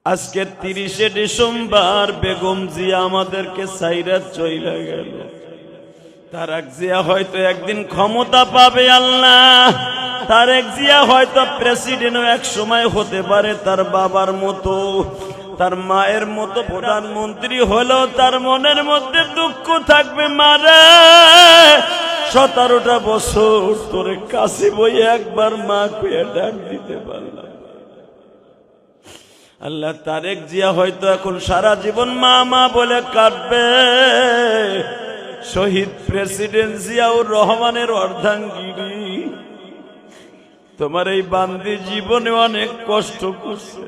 আজকে 30শে ডিসেম্বর বেগম জিয়া আমাদেরকে সাইরা চইলা গেল। তারেক জিয়া হয়তো একদিন ক্ষমতা পাবে আল্লাহ, তারেক জিয়া হয়তো প্রেসিডেন্টও এক সময় হতে পারে তার বাবার মতো, তার মায়ের মতো প্রধানমন্ত্রী হলেও তার মনের মধ্যে দুঃখ থাকবে, মারে 17টা বছর তোরে কাছে বই একবার মা কইয়া ডাক দিতে পারলাম। আল্লাহ তারেক জিয়া হয়তো এখন সারা জীবন মা মা বলে কাটবে। শহীদ প্রেসিডেন্ট জিয়াউর রহমানের অর্ধাঙ্গিনী তোমার এই বান্দি জীবনে অনেক কষ্ট করছে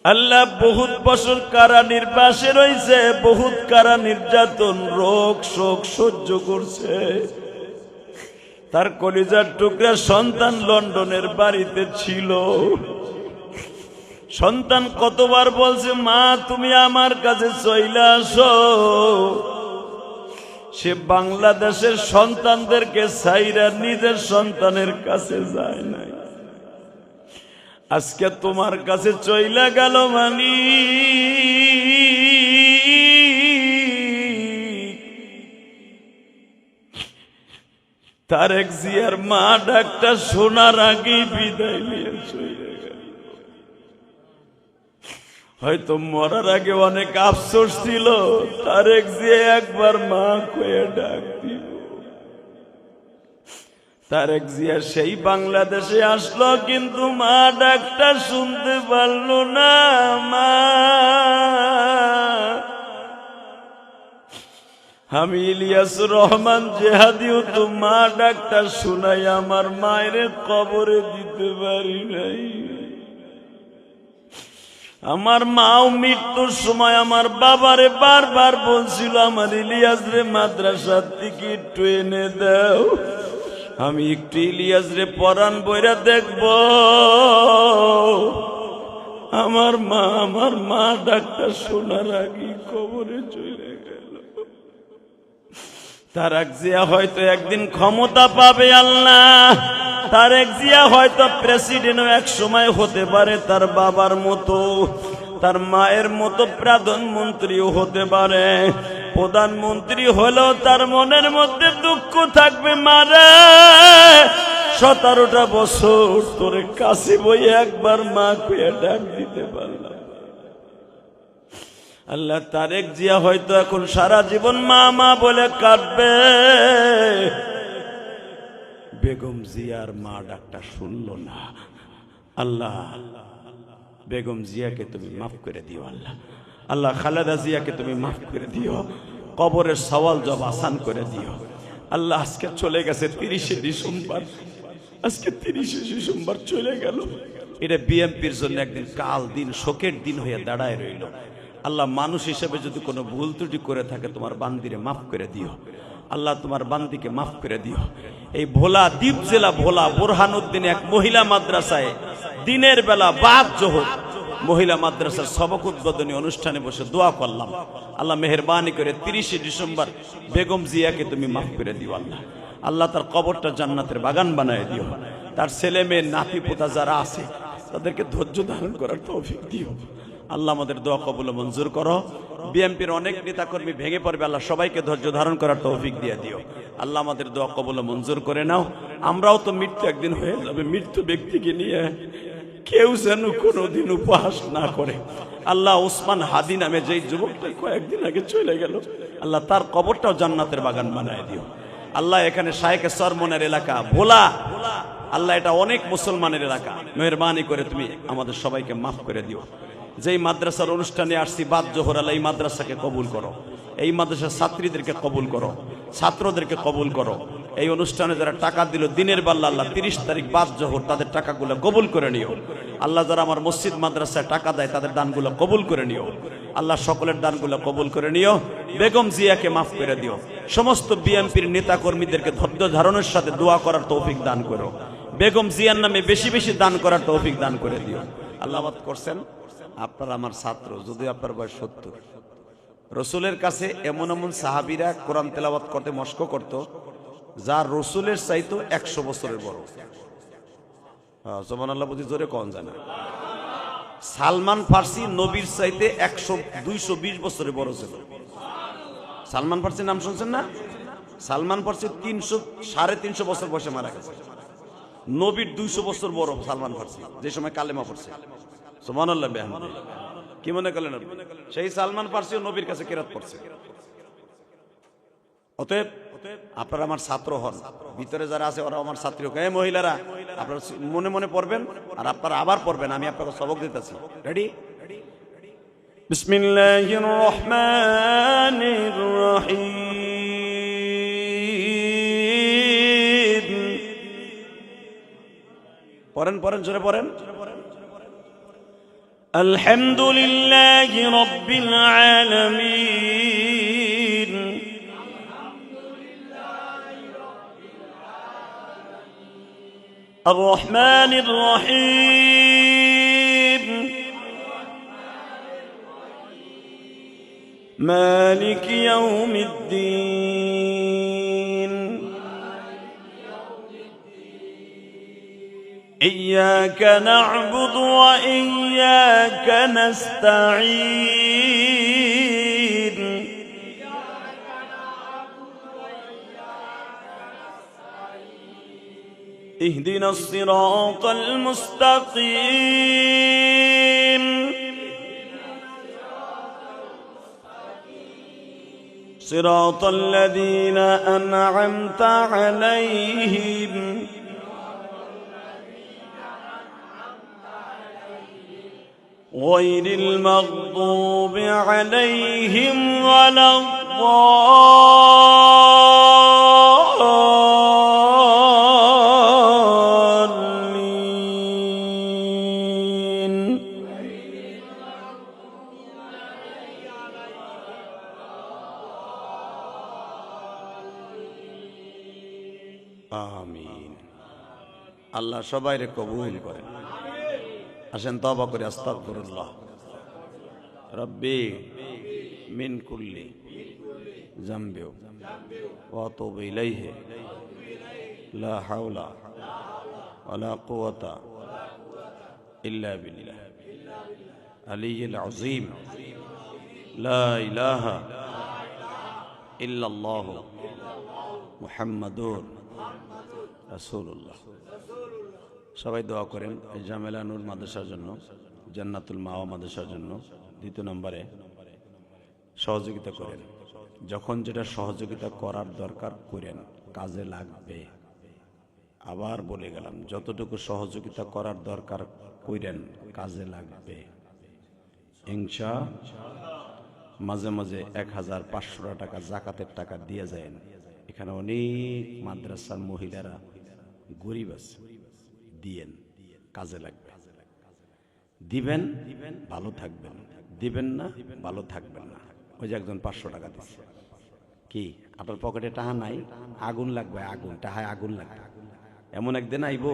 আল্লাহ, বহুত বছর কারা নির্বাসে রয়েছে, বহুত কারা নির্যাতন রোগ শোক সহ্য করছে। তার কলিজার টুকরা সন্তান লন্ডনের বাড়িতে ছিল। সন্তান কতবার বলছে মা তুমি আমার কাছে চইলা আসো। সে বাংলাদেশের সন্তানদেরকে ছাইরা নিজের সন্তানের কাছে যায় নাই, আজকে তোমার কাছে চইলা গেল। মানি তারেক জিয়ার মা ডাক্তার শোনার আগেই বিদায় নিয়ে চলে গেল। হয়তো মরার আগে অনেক আফসোস ছিল, তারেক জিয়া একবার মা কয়ে ডাক দিল। তারেক জিয়া সেই বাংলাদেশে আসলো, কিন্তু মা ডাকটা শুনতে পারলো না। মা আমি ইলিয়াসুর রহমান জেহাদিও তো মা ডাকটা শুনাই আমার মায়ের কবরে দিতে পারি নাই। আমার মাও মৃত্যুর সময় আমার বাবারে বারবার বলছিল আমার ইলিয়াস রে মাদ্রাসার থেকে একটু এনে দাও, আমি একটু ইলিয়াস রে পরাণ বইরা দেখব। আমার মা ডাক্তার শোনার আগে কবরে চলে গেল। তারেক জিয়া হয়তো একদিন ক্ষমতা পাবে আল্লাহ, তারেক জিয়া হয়তো প্রেসিডেন্টও এক সময় হতে পারে তার বাবার মতো, তার মায়ের মতো প্রধানমন্ত্রীও হতে পারে। প্রধানমন্ত্রী হলেও তার মনের মধ্যে দুঃখ থাকবে, মারে 17টা বছর তোরে কাছে বই একবার মা কইয়া ডাক দিতে পারলাম। আল্লাহ তারেক জিয়া হয়তো এখন সারা জীবন মা মা বলে কাটবে। বেগম জিয়ার মা ডাকটা শুনলো না। আল্লাহ বেগম জিয়াকে তুমি মাফ করে দিও। আল্লাহ আল্লাহ খালেদা জিয়াকে তুমি মাফ করে দিও, কবরের সওয়াল জব আসান করে দিও। আল্লাহ আজকে চলে গেছে 30শে ডিসেম্বর, আজকে 30শে ডিসেম্বর চলে গেল। এটা বিএনপির জন্য একদিন কাল দিন শোকের দিন হয়ে দাঁড়ায় রইল। আল্লাহ মানুষ হিসেবে যদি কোনো ভুল ত্রুটি করে থাকে তোমার বান্দিরে মাফ করে দিও। আল্লাহ তোমার বান্দিকে মাফ করে দিও। এই ভোলা দ্বীপ জেলা ভোলা বোরহানুদ্দিন এক মহিলা মাদ্রাসায় দিনের বেলা বাদ জোহর মহিলা মাদ্রাসার সবক উদ্বোধনী অনুষ্ঠানে বসে দোয়া করলাম, আল্লাহ মেহেরবানি করে 30শে ডিসেম্বর বেগম জিয়াকে তুমি মাফ করে দিও। আল্লাহ আল্লাহ তার কবরটা জান্নাতের বাগান বানায় দিও। তার ছেলে মেয়ে নাতি পোতা যারা আছে তাদেরকে ধৈর্য ধারণ করার তৌফিক দিও। আল্লাহ আমাদের দোয়া কবুল মঞ্জুর করো। বিএনপির অনেক নেতাকর্মী ভেঙে পড়বে, আল্লাহ সবাইকে ধৈর্য ধারণ করার তৌফিক দিয়ে দিও। আল্লাহ আমাদের দোয়া কবুল মঞ্জুর করে নাও। আমরাও তো মৃত্যু একদিন হয়ে যাবে, মৃত্যু ব্যক্তিকে নিয়ে কেউ যেন কোনোদিন উপহাস না করে। আল্লাহ ওসমান হাদি নামে যেই যুবকটা কয়েকদিন আগে চলে গেল, আল্লাহ তার কবরটাও জান্নাতের বাগান বানায় দিও। আল্লাহ এখানে শায়েখে সরমনের এলাকা ভোলা, আল্লাহ এটা অনেক মুসলমানের এলাকা, মেহরবানি করে তুমি আমাদের সবাইকে মাফ করে দিও। যেই মাদ্রাসার অনুষ্ঠানে আসছি বাদ জোহর, আল্লাহ এই মাদ্রাসাকে কবুল করো, এই মাদ্রাসার ছাত্রীদেরকে কবুল করো, ছাত্রদেরকে কবুল করো। এই অনুষ্ঠানে যারা টাকা দিল দিনের বেলা, আল্লাহ 30 তারিখ বাদ জোহর তাদের টাকাগুলো কবুল করে নিও। আল্লাহ যারা আমার মসজিদ মাদ্রাসায় টাকা দেয় তাদের দানগুলো কবুল করে নিও। আল্লাহ সকলের দানগুলো কবুল করে নিও। বেগম জিয়াকে মাফ করে দিও। সমস্ত বিএনপির নেতা কর্মীদেরকে ধৈর্য ধারণের সাথে দোয়া করার তৌফিক দান করো। বেগম জিয়ার নামে বেশি বেশি দান করার তৌফিক দান করে দিও। আল্লাহ আবাদ করছেন আপনার আমার ছাত্র, যদি আপনার বয়স 70, রসুলের কাছে এমন এমন সাহাবীরা কোরআন তেলাওয়াত করতে মস্ক করত যা রসুলের চাইতো 100 বছরের বড়। সুবহানাল্লাহ বুঝি জোরে কোন জানা। সালমান ফার্সি নবীর চাইতে 100-220 বছরে বড় ছিল। সালমান ফার্সির নাম শুনছেন না? সালমান ফার্সি 300-350 বছর বয়সে মারা গেছে। নবীর 200 বছর বড় সালমান ফার্সি, যে সময় কালেমা পড়ছে। সুবহানাল্লাহ বিহামদিহি। কি মনে করলেন আপনি? সেই সালমান ফার্সিও নবীর কাছে কিরাত পড়ছে। অতএব আপনারা আমার ছাত্র হন, ভিতরে যারা আছে ওরা আমার ছাত্রী হোক। এই মহিলারা আপনারা মনে মনে পড়বেন, আর আপনারা আবার পড়বেন, আমি আপনাকে সবক দিতেছি। রেডি? বিসমিল্লাহির রহমানির রহিম। পড়েন পড়েন, জোরে পড়েন। আলহামদুলিল্লাহি রাব্বিল আলামিন। الرحمن الرحيم مالك يوم الدين إياك نعبد وإياك نستعين اهدنا الصراط المستقيم صراط الذين أنعمت عليهم غير المغضوب عليهم ولا الضالين آمين। আল্লাহ সবাইরে কবুল করেন। আসেন তওবা করে আস্তাগফিরুল্লাহ। রব্বি মিন কুল্লি যামবি ওয়া আতুবু ইলাইহি লা হাওলা ওয়ালা কুওয়াতা ইল্লা বিল্লাহ আলিয়্যিল আযীম লা ইলাহা ইল্লাল্লাহু মুহাম্মাদুর রাসূলুল্লাহ। সবাই দোয়া করেন এই জামেলা নূর মাদ্রাসার জন্য, জান্নাতুল মাওয়া মাদ্রাসার জন্য। দ্বিতীয় নম্বরে সহযোগিতা করেন, যখন যেটা সহযোগিতা করার দরকার করেন, কাজে লাগবে। আবার বলে গেলাম, যতটুকু সহযোগিতা করার দরকার করেন, কাজে লাগবে ইনশা। মাঝে মাঝে 1500 টাকা জাকাতের টাকা দিয়ে যায়। এখানে অনেক মাদ্রাসার মহিলারা গরিব আছে, দিয়েন, কাজে লাগবে। দিবেন, ভালো থাকবেন। দিবেন না, ভালো থাকবেন না। ওই যে একজন 500 টাকা দিচ্ছে, কি আপনার পকেটে টাকা নাই? আগুন লাগবে, আগুন টাহায় আগুন লাগবে। এমন একদিন আইবো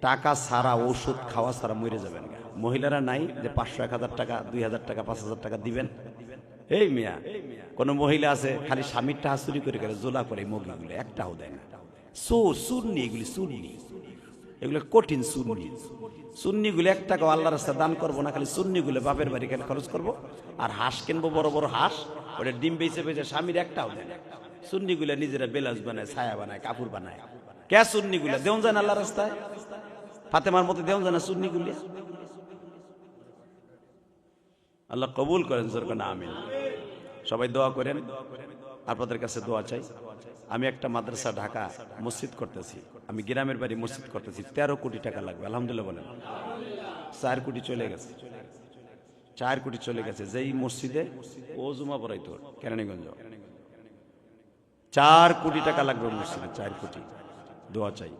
টাকা ছাড়া, ওষুধ খাওয়া ছাড়া মরে যাবেন। মহিলারা নাই যে 500, 1000 টাকা, 2000 টাকা, 5000 টাকা দিবেন। এই মিয়া, কোন মহিলা আছে খালি স্বামীর টাকা চুরি করে গেলে জোলা করে মগিগুলো একটাও দেয় না। সুন্নি, এগুলি সুন্নি, এগুলো কঠিন সুন্নি। সুন্নিগুলো 1 টাকা আল্লাহর রাস্তায় দান করবো না, খালি সুন্নিগুলো বাপের বাড়ি কেন খরচ করবো। আর হাঁস কিনবো, বড় বড় হাঁস, ওটা ডিম বেঁচে বেঁচে স্বামীর একটাও দেয় না। সুন্নিগুলো নিজেরা বেলাস বানায়, ছায়া বানায়, কাপড় বানায়। কে সুন্নিগুলো দেওয়া যায় না আল্লাহর রাস্তায়? ফাতেমার মতো দেওয়া যায় না সুন্নিগুলো? আল্লাহ কবুল করেন, জোরে না আমিন। সবাই দোয়া করেন, আপনাদের কাছে দোয়া চাই। আমি একটা মাদ্রাসা ঢাকা মসজিদ করতেছি, আমি গ্রামের বাড়ি মসজিদ করতেছি। 13 কোটি টাকা লাগবে, আলহামদুলিল্লাহ বলেন। 4 কোটি চলে গেছে, 4 কোটি চলে গেছে। যেই মসজিদে ও জুমা পড়াইতো কেরানীগঞ্জ, 4 কোটি টাকা লাগবে মসজিদে, 4 কোটি। দোয়া চাই।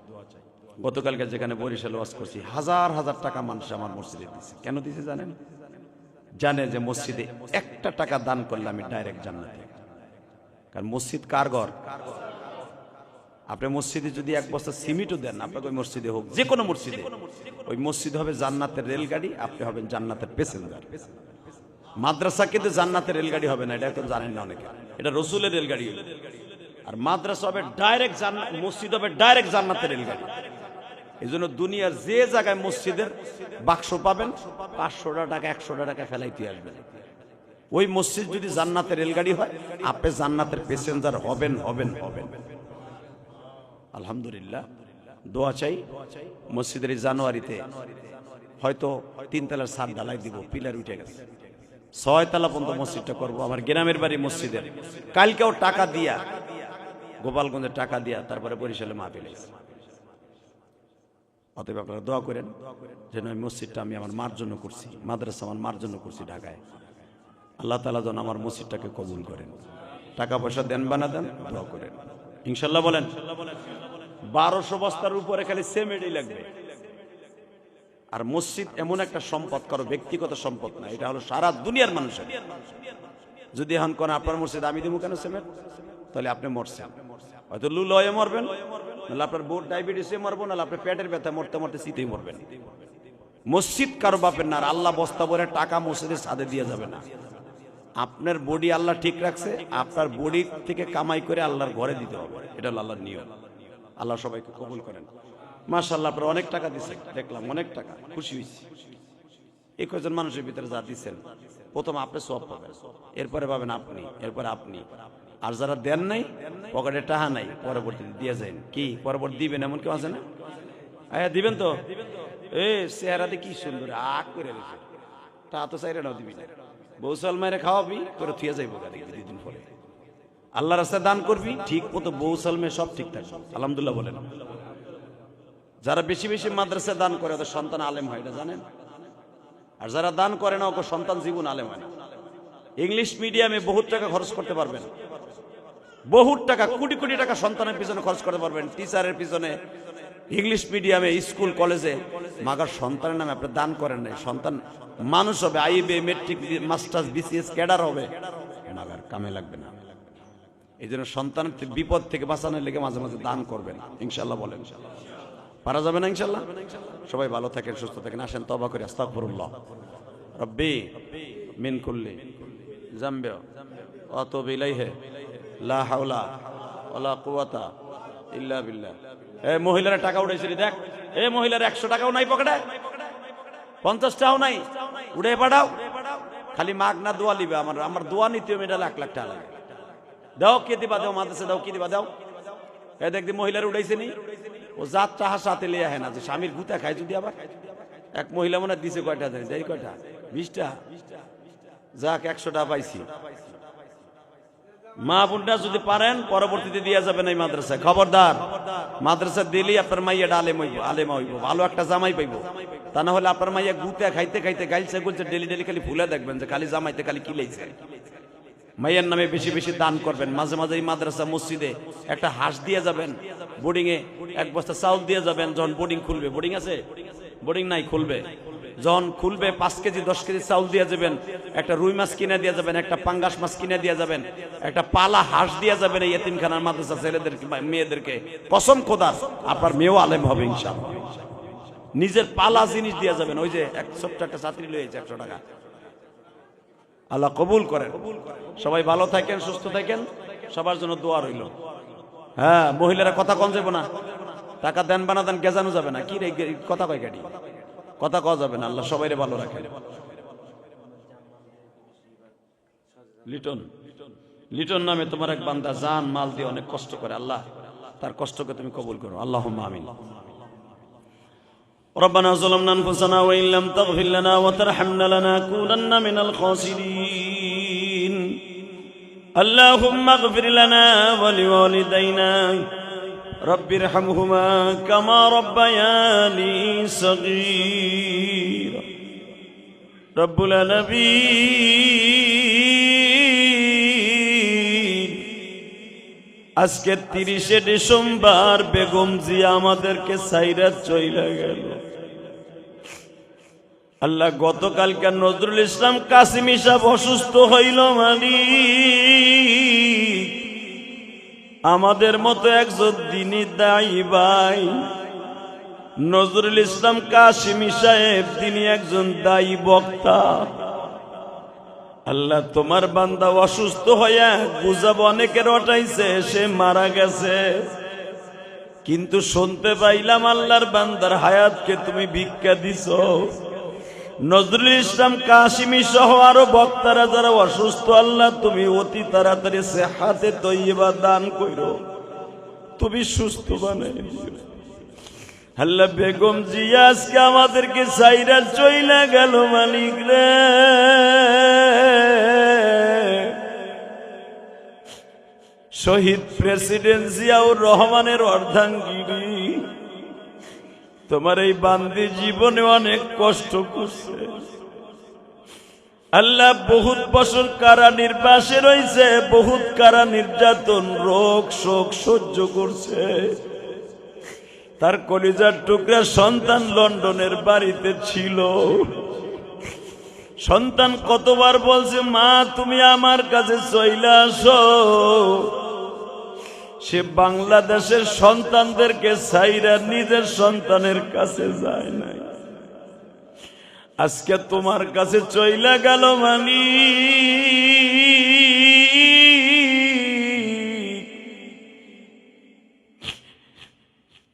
গতকালকে যেখানে বরিশালে ওয়াজ করছি, হাজার হাজার টাকা মানুষ আমার মসজিদে দিচ্ছে। কেন দিচ্ছে জানেন? জানে যে মসজিদে 1 টাকা দান করলে আমি ডাইরেক্ট জান্নাতে। কারণ মসজিদ কার ঘর? আপনি মসজিদে যদি 1 বস্তা সিমেন্টও দেন, আপনাকে ওই মসজিদে হোক, যে কোনো মসজিদে, ওই মসজিদ হবে জান্নাতের রেলগাড়ি, আপনি হবেন জান্নাতের প্যাসেঞ্জার। মাদ্রাসা কিন্তু জান্নাতের রেলগাড়ি হবে না, এটা তো জানেন না অনেকে। এটা রসুলের রেলগাড়ি হবে। আর মাদ্রাসা হবে ডাইরেক্ট জান্নাত, মসজিদ হবে ডাইরেক্ট জান্নাতের রেলগাড়ি। এই জন্য দুনিয়ার যে জায়গায় মসজিদের বাক্স পাবেন 500 টাকা 100 টাকা ফেলাইতে আসবেন। ওই মসজিদ যদি জান্নাতের রেলগাড়ি হয়, আপনি জান্নাতের প্যাসেঞ্জার হবেন হবেন হবেন। আলহামদুলিল্লাহ, দোয়া চাই মসজিদের এই জানুয়ারিতে হয়তো 3 তলার ছাদ ঢালাই দিব, পিলার উঠে গেছে, 6 তলা পর্যন্ত মসজিদটা করবো। আমার গ্রামের বাড়ি মসজিদের কালকেও টাকা দিয়া, গোপালগঞ্জের টাকা দিয়া, তারপরে বরিশালে মাহফিল হয়েছে। অতএব আপনারা দোয়া করেন যেন এই মসজিদটা আমি আমার মার জন্য করছি, মাদ্রাসা আমার মার জন্য করছি ঢাকায়। আল্লাহ তাআলা যেন আমার মসজিদটাকে কবুল করেন। টাকা পয়সা দেন বানা দেন, দোয়া করেন ইনশাল্লাহ। বলেন 1200 বস্তার উপরে খালি সিমেন্টই লাগবে। আর মসজিদ এমন একটা সম্পদ, কারো ব্যক্তিগত সম্পদ না, এটা হলো সারা দুনিয়ার মানুষের। যদি এখন কোন আপনার মসজিদ আমি দেবো কেন সিমেন্ট, তাহলে আপনি মরছেন, হয়তো লু লয়ে মরবেন, নাহলে আপনার বোর্ড ডায়াবেটিসে মরবো, নাহলে আপনার পেটের ব্যথা মরতে মরতে শীতেই মরবেন। মসজিদ কারো বাপের না। আর আল্লাহ বস্তা ভরে টাকা মসজিদের ছাদে দিয়ে যাবে না। আপনার বডি আল্লাহ ঠিক রাখছে, আপনার বডি থেকে কামাই করে আল্লাহর ঘরে দিতে হবে, এটা হলো আল্লাহর নিয়ম। আল্লাহ সবাইকে কবুল করেন। মাশাআল্লাহ, আপনারা অনেক টাকা দিচ্ছেন, দেখলাম অনেক টাকা, খুশি হয়েছি। এই কয়েকজন মানুষের ভিতরে যা দিচ্ছেন, প্রথম আপনি সব পাবেন, এরপরে পাবেন আপনি, এরপরে আপনি। আর যারা দেন নাই, পকেটে টাকা নাই, পরবর্তীতে দিয়ে যান। কি পরবর্তী দিবেন এমন কেউ আছে না? হ্যাঁ দিবেন তো। চেহারাতে কি সুন্দর আগ করে রেখে, তা তো চাইরে নাও দিবি না, বৌসাল মায়ের খাওয়াবি, তোর থিয়ে যাইবো গাড়ি 2 দিন পরে। আল্লাহ রাস্তায় দান করবি, ঠিক মতো বৌসাল মেয়ে সব ঠিক থাকবে। আলহামদুলিল্লাহ বলেন। যারা বেশি বেশি মাদ্রাসায় দান করে ওদের সন্তান আলেম হয়, এটা জানেন? আর যারা দান করে না, ওকে সন্তান জীবন আলেম হয় না। ইংলিশ মিডিয়ামে বহুত টাকা খরচ করতে পারবেন, বহুত টাকা, কোটি কোটি টাকা সন্তানের পিছনে খরচ করতে পারবেন, টিচারের পিছনে, ইংলিশ মিডিয়ামে, স্কুল কলেজে। মাগার সন্তানের নামে আপনি দান করেন নাই, সন্তান মানুষ হবে, আইবে, মেট্রিক, মাস্টার্স, বিসিএস ক্যাডার হবে, মাগার কামে লাগবে না। এই জন্য সন্তানের বিপদ থেকে বাঁচানোর লেগে মাঝে মাঝে দান করবেন ইনশাল্লাহ। বলেন পারা যাবে না ইনশাল্লাহ? সবাই ভালো থাকেন, সুস্থ থাকেন। আসেন তওবা করি। আস্তাগফিরুল্লাহ রব্বি মিন কুল্লি যামবি ওয়া আতুবু ইলাইহি লা হাওলা ওয়ালা কুওয়াতা ইল্লা বিল্লাহ। এই মহিলারা টাকা উঠাইছে, দেখ, এই মহিলার 100 টাকাও নাই পকেটে, 50 টাকাও নাই, উড়ে পাঠাও। খালি মাগনা দোয়া লিবে। আমার দোয়া নিতে এটা লাখ লাখ টাকা লাগে। দাও, কে দিবা দাও, মাদ্রাসা দাও, কি দিবা দাও। এই দেখ মহিলার উঠাইছে নি, ও জাত টাহা সাথে লিয়ে হয় না, যে স্বামীর গুতা খায় যদি আবার। এক মহিলা মনে দিছে কয়টা জানি, যাই কয়টা, 20টা, যাক 100 টাকা পাইছি। মা বোনটা যদি পারেন পরবর্তীতে দিয়ে যাবেন এই মাদ্রাসায়। খবরদার, মাদ্রাসা দিলেই আপনার মাইয়াটা আলেম হইব, আলেমা হইব, ভালো একটা জামাই পাইব। তা না হলে আপনার মাইয়া গুতা খাইতে খাইতে গাইলছে গুলছে, ডেলি ডেলি খালি ভুলে দেখবেন যে খালি জামাইতে খালি কি লেগেছে। মাইয়ার নামে বেশি বেশি দান করবেন। মাঝে মাঝে এই মাদ্রাসা মসজিদে একটা হাঁস দিয়ে যাবেন, বোর্ডিং এ 1 বস্তা চাউল দিয়ে যাবেন। যখন বোর্ডিং খুলবে, বোর্ডিং আছে, বোর্ডিং নাই, খুলবে, যখন খুলবে 5 কেজি 10 কেজি চাউল দিয়ে যাবেন, একটা রুই মাছ কিনে দিয়ে যাবেন, একটা পাঙ্গাস মাছ কিনে দিয়ে যাবেন, একটা পালা হাঁস দিয়ে যাবেন এই এতিমখানার মাদ্রাসা ছেলেদেরকে, মেয়েদেরকে। কসম খোদার, আপনার মেয়েও আলেম হবে ইনশাআল্লাহ। নিজের পালা জিনিস দিয়ে যাবেন। ওই যে এক ছোট্ট একটা ছাত্রী লয়েছে 100 টাকা। আল্লাহ কবুল করেন। সবাই ভালো থাকেন, সুস্থ থাকেন, সবার জন্য দোয়া রইল। হ্যাঁ, মহিলারা কথা কম যাবে না, টাকা দেন বানা দেন, গেজানো যাবে না। কি রে কথা কয় গাড়ি, কথা কওয়া যাবে না। আল্লাহ সবাইরে ভালো রাখেন। লিটন, লিটন নামে তোমার এক বান্দা জান মাল দিয়ে অনেক কষ্ট করে, আল্লাহ তার কষ্টকে তুমি কবুল করো। আল্লাহুম্মা আমিন। ربنا ظلمنا أنفسنا وإن لم تغفر لنا وترحمنا لنكونن من الخاسرين. اللهم اغفر لنا ولوالدينا رب ارحمهما كما ربياني صغيرا. رب العالمين, আজকে 30শে ডিসেম্বর বেগম জিয়া আমাদেরকে সাইরা চইলা গেল। আল্লাহ, গতকালকে নজরুল ইসলাম কাসিমি সাহেব অসুস্থ হইল। মালিক, আমাদের মতো একজন দিনী দায়ী ভাই নজরুল ইসলাম কাসিমি সাহেব, তিনি একজন দায়ী বক্তা। আল্লাহ, তোমার বান্দা অসুস্থ হইয়া গুজব অনেকের ওঠাইছে, সে মারা গেছে। কিন্তু শুনতে পাইলাম আল্লাহর বান্দার হায়াতকে তুমি ভিক্ষা দিছ। নজরুল ইসলাম কাশিমি সহ আরো বক্তারা যারা অসুস্থ, আল্লাহ তুমি অতি তাড়াতাড়ি সেহাতে তৈয়বা দান কইরো, তুমি সুস্থ বানাই দিও। আল্লাহ বেগম জিয়া আজকে আমাদেরকে সাইরা চইলা গেল মালিক রে। শহীদ প্রেসিডেন্ট জিয়াউর রহমানের অর্ধাঙ্গিনী, তোমার এই বান্দি জীবনে অনেক কষ্ট করছে। আল্লাহ বহুত বছর কারা নির্বাসে রয়েছে, বহুত কারা নির্যাতন রোগ শোক সহ্য করছে। তার কলিজার টুকরা সন্তান লন্ডনের বাড়িতে ছিল। সন্তান কতবার বলছে, মা তুমি আমার কাছে চইলা আসো। সে বাংলাদেশের সন্তানদেরকে ছাইরা নিজের সন্তানের কাছে যায় নাই। আজকে তোমার কাছে চইলা গেল মানি।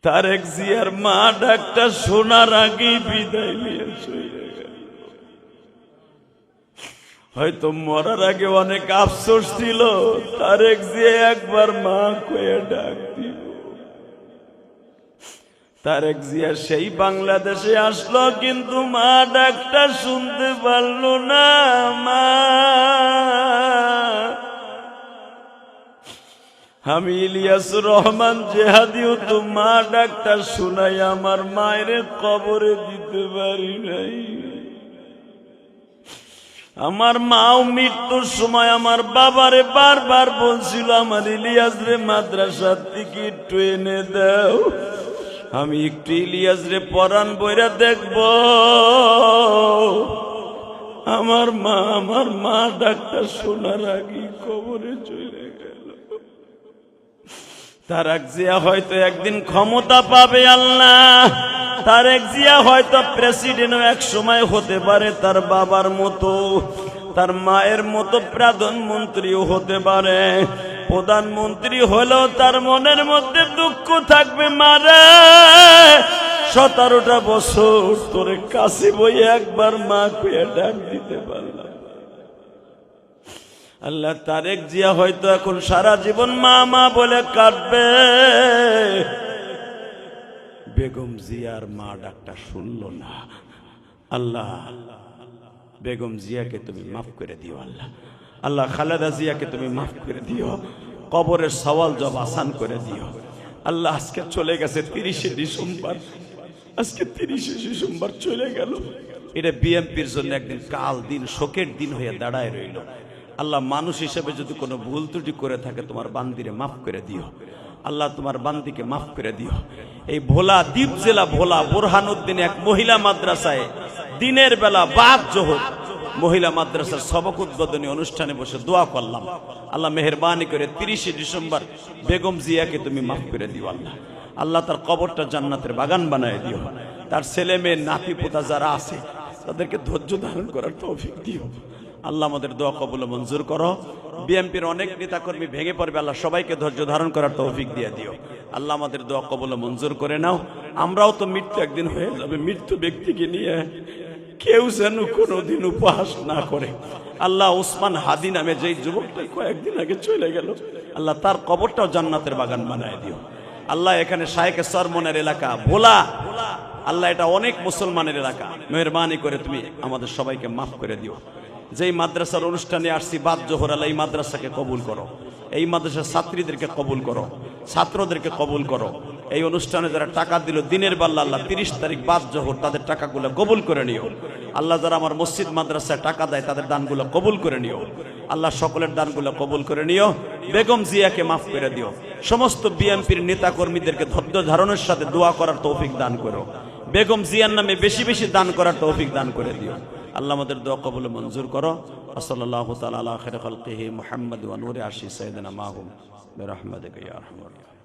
তারেক জিয়ার মা ডাক্তার শোনার আগেই বিদায় নিয়ে চলে গেল। হয়তো মরার আগে অনেক আফসোস ছিল, তারেক জিয়া একবার মা কয়ে ডাক দিব। তারেক জিয়া সেই বাংলাদেশে আসলো, কিন্তু মা ডাকটা শুনতে পারলো না। মা, আমি ইলিয়াসুর রহমান জেহাদিও তো মা ডাকটা শুনাই আমার মায়ের কবরে দিতে পারি নাই। আমার মাও মৃত্যুর সময় আমার বাবারে বারবার বলছিল, আমার ইলিয়াস রে মাদ্রাসার থেকে একটু এনে দাও, আমি একটু ইলিয়াস রে পরাণ বইরা দেখব। আমার মা ডাক্তার শোনার আগে কবরে চলে গেল। তারেক জিয়া হয়তো একদিন ক্ষমতা পাবে আল্লাহ। তারেক জিয়া হয়তো প্রেসিডেন্টও এক সময় হতে পারে, তার বাবার মতো, তার মায়ের মতো প্রধানমন্ত্রীও হতে পারে। প্রধানমন্ত্রী হলেও তার মনের মধ্যে দুঃখ থাকবে, মারে 17টা বছর তোরে কাছে বই একবার মা কইয়া ডাক দিতে পারলাম। আল্লাহ তারেক জিয়া হয়তো এখন সারা জীবন মা মা বলে কাটবে। বেগম জিয়ার মা ডাকটা শুনলো না। আল্লাহ বেগম জিয়াকে তুমি মাফ করে দিও। আল্লাহ আল্লাহ খালেদা জিয়াকে তুমি মাফ করে দিও, কবরের সওয়াল জব আসান করে দিও। আল্লাহ আজকে চলে গেছে 30শে ডিসেম্বর, আজকে 30শে ডিসেম্বর চলে গেল। এটা বিএনপির জন্য একদিন কাল দিন শোকের দিন হয়ে দাঁড়ায় রইল। আল্লাহ মানুষ হিসেবে যদি কোনো ভুল ত্রুটি করে থাকে তোমার বান্দিরে মাফ করে দিও। আল্লাহ তোমার বান্দিকে মাফ করে দিও। এই ভোলা দ্বীপ জেলা ভোলা বোরহানুদ্দিন এক মহিলা মাদ্রাসায় দিনের বেলা বাদ জোহর মহিলা মাদ্রাসার সবক উদ্বোধনী অনুষ্ঠানে বসে দোয়া করলাম, আল্লাহ মেহেরবানি করে 30শে ডিসেম্বর বেগম জিয়াকে তুমি মাফ করে দিও। আল্লাহ আল্লাহ তার কবরটা জান্নাতের বাগান বানায় দিও। তার ছেলে মেয়ে নাতি পোতা যারা আছে তাদেরকে ধৈর্য ধারণ করার তৌফিক দিও। আল্লাহ আমাদের দোয়া কবুল মঞ্জুর করো। বিএনপির অনেক নেতাকর্মী ভেঙে পড়বে, আল্লাহ সবাইকে ধৈর্য ধারণ করার তৌফিক দিয়ে দিও। আল্লাহ আমাদের দোয়া কবুল মঞ্জুর করে নাও। আমরাও তো মৃত্যু একদিন হয়ে যাবে, মৃত্যু ব্যক্তিকে নিয়ে কেউ যেন কোনোদিন উপহাস না করে। আল্লাহ উসমান হাদি নামে যেই যুবকটা কয়েকদিন আগে চলে গেল, আল্লাহ তার কবরটাও জান্নাতের বাগান বানায় দিও। আল্লাহ এখানে শায়েখে সরমনের এলাকা ভোলা, আল্লাহ এটা অনেক মুসলমানের এলাকা, মেহরবানি করে তুমি আমাদের সবাইকে মাফ করে দিও। যেই মাদ্রাসার অনুষ্ঠানে আসছি বাদ জোহর, আল্লাহ এই মাদ্রাসাকে কবুল করো, এই মাদ্রাসার ছাত্রীদেরকে কবুল করো, ছাত্রদেরকে কবুল করো। এই অনুষ্ঠানে যারা টাকা দিল দিনের বেলা, আল্লাহ 30 তারিখ বাদ জোহর তাদের টাকাগুলো কবুল করে নিও। আল্লাহ যারা আমার মসজিদ মাদ্রাসায় টাকা দেয় তাদের দানগুলো কবুল করে নিও। আল্লাহ সকলের দানগুলো কবুল করে নিও। বেগম জিয়াকে মাফ করে দিও। সমস্ত বিএনপির নেতা কর্মীদেরকে ধৈর্য ধারণের সাথে দোয়া করার তৌফিক দান করো। বেগম জিয়ার নামে বেশি বেশি দান করার তৌফিক দান করে দিও। আল্লাহ আমাদের দোয়া কবুল মঞ্জুর করো। সাল্লাল্লাহু তাআলা আলা খায়রি খালকিহি মুহাম্মদ ওয়া নূরি আরশি সাইয়্যিদিনা মাহুম বিরহমাতিকা ইয়া আরহামার রাহিমিন।